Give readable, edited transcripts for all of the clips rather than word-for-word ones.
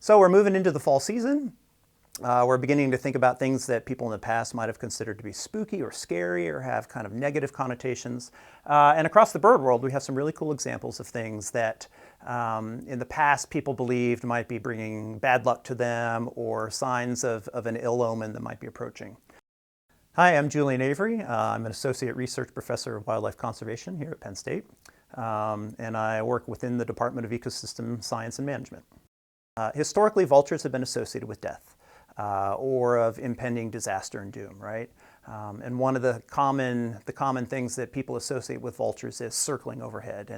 So we're moving into the fall season. We're beginning to think about things that people in the past might have considered to be spooky or scary or have kind of negative connotations. And across the bird world, we have some really cool examples of things that in the past people believed might be bringing bad luck to them or signs of an ill omen that might be approaching. Hi, I'm Julian Avery. I'm an associate research professor of wildlife conservation here at Penn State. And I work within the Department of Ecosystem Science and Management. Historically, vultures have been associated with death or of impending disaster and doom, right? And one of the common things that people associate with vultures is circling overhead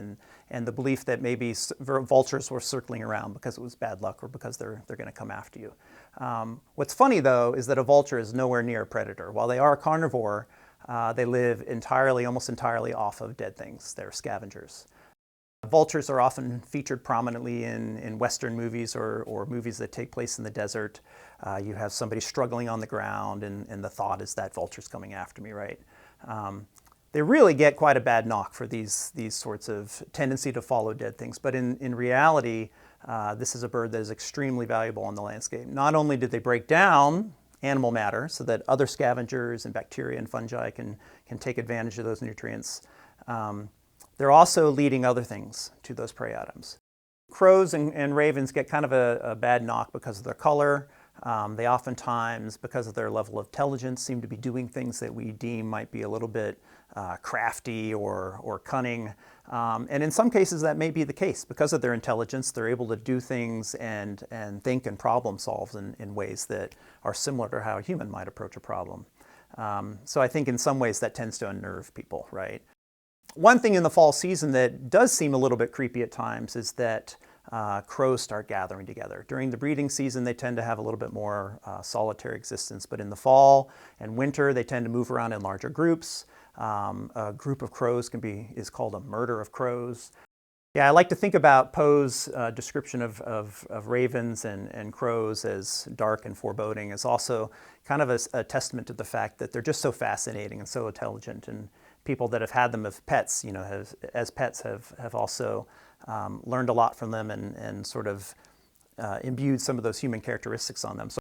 and the belief that maybe vultures were circling around because it was bad luck or because they're going to come after you. What's funny, though, is that a vulture is nowhere near a predator. While they are a carnivore, they live almost entirely off of dead things. They're scavengers. Vultures are often featured prominently in Western movies or movies that take place in the desert. You have somebody struggling on the ground and the thought is that vulture's coming after me, right? They really get quite a bad knock for these sorts of tendency to follow dead things. But in reality, this is a bird that is extremely valuable on the landscape. Not only did they break down animal matter so that other scavengers and bacteria and fungi can take advantage of those nutrients, they're also leading other things to those prey items. Crows and ravens get kind of a bad knock because of their color. They oftentimes, because of their level of intelligence, seem to be doing things that we deem might be a little bit crafty or cunning. And in some cases that may be the case. Because of their intelligence, they're able to do things and think and problem solve in ways that are similar to how a human might approach a problem. So I think in some ways that tends to unnerve people, right? One thing in the fall season that does seem a little bit creepy at times is that crows start gathering together. During the breeding season, they tend to have a little bit more solitary existence, but in the fall and winter, they tend to move around in larger groups. A group of crows is called a murder of crows. Yeah, I like to think about Poe's description of ravens and crows as dark and foreboding as also kind of a testament to the fact that they're just so fascinating and so intelligent, and people that have had them as pets, have also learned a lot from them and sort of imbued some of those human characteristics on them. So